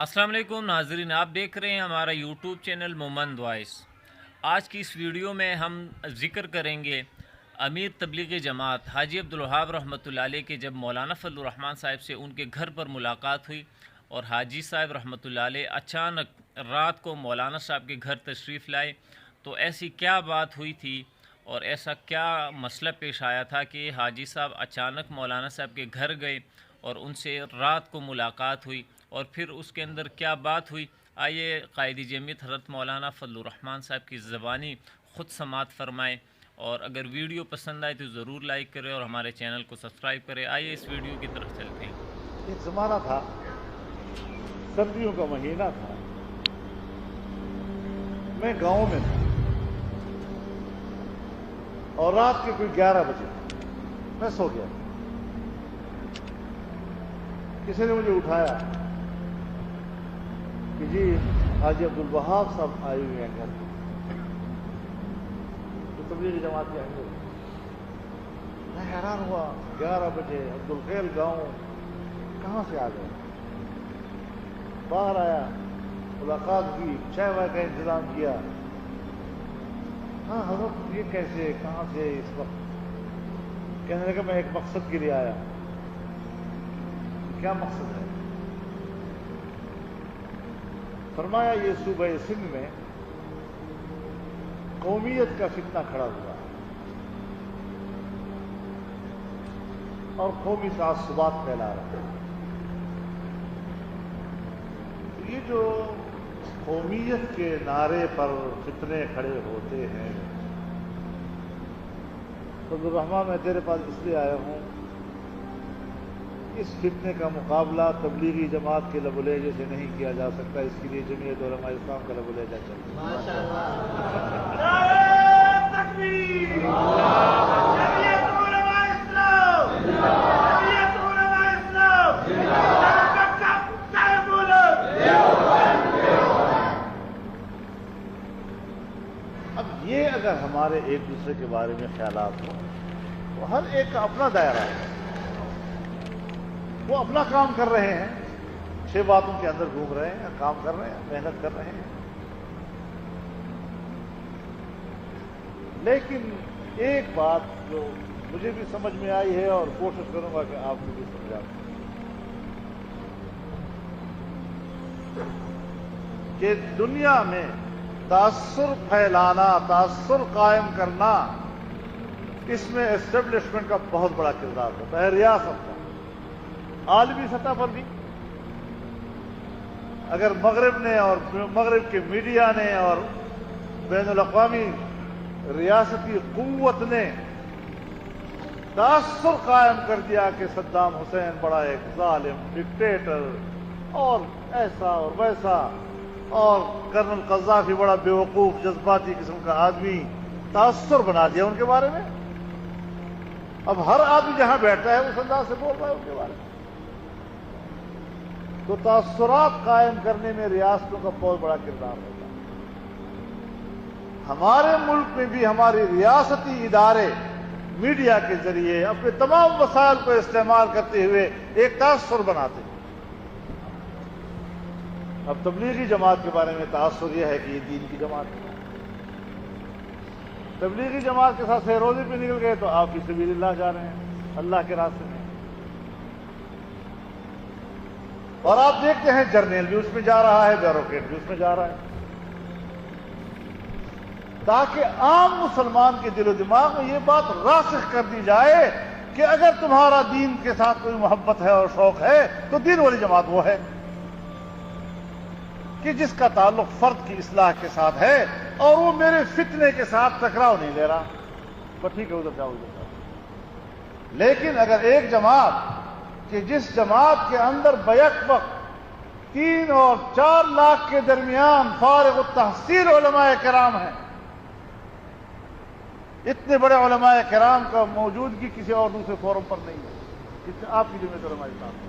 السلام علیکم ناظرین، آپ دیکھ رہے ہیں ہمارا یوٹیوب چینل مومند وائس۔ آج کی اس ویڈیو میں ہم ذکر کریں گے امیر تبلیغی جماعت حاجی عبدالوہاب رحمۃ اللہ علیہ کے جب مولانا فضل الرحمن صاحب سے ان کے گھر پر ملاقات ہوئی اور حاجی صاحب رحمۃ اللہ علیہ اچانک رات کو مولانا صاحب کے گھر تشریف لائے، تو ایسی کیا بات ہوئی تھی اور ایسا کیا مسئلہ پیش آیا تھا کہ حاجی صاحب اچانک مولانا صاحب کے گھر گئے اور ان سے رات کو ملاقات ہوئی، اور پھر اس کے اندر کیا بات ہوئی۔ آئیے قائد جمعیت حضرت مولانا فضل الرحمن صاحب کی زبانی خود سماعت فرمائیں، اور اگر ویڈیو پسند آئے تو ضرور لائک کریں اور ہمارے چینل کو سبسکرائب کریں۔ آئیے اس ویڈیو کی طرف چلتے ہیں۔ ایک زمانہ تھا، سردیوں کا مہینہ تھا، میں گاؤں میں تھا اور رات کے کوئی 11 بجے میں سو گیا۔ کسی نے مجھے اٹھایا کہ جی حاجی عبدالوہاب صاحب آئے ہوئے ہیں گھر تو تبلیغی جماعت کے اندر۔ میں حیران ہوا، 11 بجے عبدالخیل گاؤں کہاں سے آ گئے؟ باہر آیا، ملاقات کی، چائے وائے کا انتظام کیا۔ ہاں حضرت یہ کیسے، کہاں سے اس وقت؟ کہنے لگا میں ایک مقصد کے لیے آیا۔ کیا مقصد ہے؟ فرمایا یہ صوبہ سندھ میں قومیت کا فتنہ کھڑا ہوا اور قومی تعصبات پھیلا رہا ہے۔ یہ جو قومیت کے نعرے پر فتنے کھڑے ہوتے ہیں، فضل الرحمن میں تیرے پاس اس لیے آیا ہوں، اس فتنے کا مقابلہ تبلیغی جماعت کے لب و لہجے سے نہیں کیا جا سکتا، اس کے لیے جمعیت علماء اسلام کا لب و لہجہ چاہیے۔ اب یہ اگر ہمارے ایک دوسرے کے بارے میں خیالات ہوں تو ہر ایک کا اپنا دائرہ ہے، وہ اپنا کام کر رہے ہیں، 6 باتوں کے اندر گھوم رہے ہیں، کام کر رہے ہیں، محنت کر رہے ہیں۔ لیکن ایک بات جو مجھے بھی سمجھ میں آئی ہے اور کوشش کروں گا کہ آپ کو بھی سمجھا کہ دنیا میں تاثر پھیلانا، تاثر قائم کرنا، اس میں اسٹیبلشمنٹ کا بہت بڑا کردار ہوتا ہے، ریاست کا۔ عالمی سطح پر بھی اگر مغرب نے اور مغرب کے میڈیا نے اور بین الاقوامی ریاستی قوت نے تاثر قائم کر دیا کہ صدام حسین بڑا ایک ظالم ڈکٹیٹر اور ایسا اور ویسا، اور کرنل قذافی بڑا بیوقوف جذباتی قسم کا آدمی، تاثر بنا دیا ان کے بارے میں۔ اب ہر آدمی جہاں بیٹھتا ہے اس انداز سے بول رہا ہے ان کے بارے میں۔ تو تاثرات قائم کرنے میں ریاستوں کا بہت بڑا کردار ہوتا ہے۔ ہمارے ملک میں بھی ہماری ریاستی ادارے میڈیا کے ذریعے اپنے تمام وسائل کو استعمال کرتے ہوئے ایک تاثر بناتے ہیں۔ اب تبلیغی جماعت کے بارے میں تاثر یہ ہے کہ یہ دین کی جماعت ہے۔ تبلیغی جماعت کے ساتھ روزے پہ نکل گئے تو آپ فی سبیل اللہ جا رہے ہیں، اللہ کے راستے میں۔ اور آپ دیکھتے ہیں جرنیل بھی اس میں جا رہا ہے، بیوروکریٹ بھی اس میں جا رہا ہے، تاکہ عام مسلمان کے دل و دماغ میں یہ بات راسخ کر دی جائے کہ اگر تمہارا دین کے ساتھ کوئی محبت ہے اور شوق ہے تو دین والی جماعت وہ ہے کہ جس کا تعلق فرد کی اصلاح کے ساتھ ہے اور وہ میرے فتنے کے ساتھ ٹکراؤ نہیں لے رہا، تو ٹھیک ہے ادھر جاؤ ادھر جاؤ۔ لیکن اگر ایک جماعت کہ جس جماعت کے اندر بیک وقت 3 اور 4 لاکھ کے درمیان فارغ التحصیل علماء کرام ہیں، اتنے بڑے علماء کرام کا موجودگی کسی اور دوسرے فورم پر نہیں ہے، آپ کی جمعیت علماء اسلام ہے۔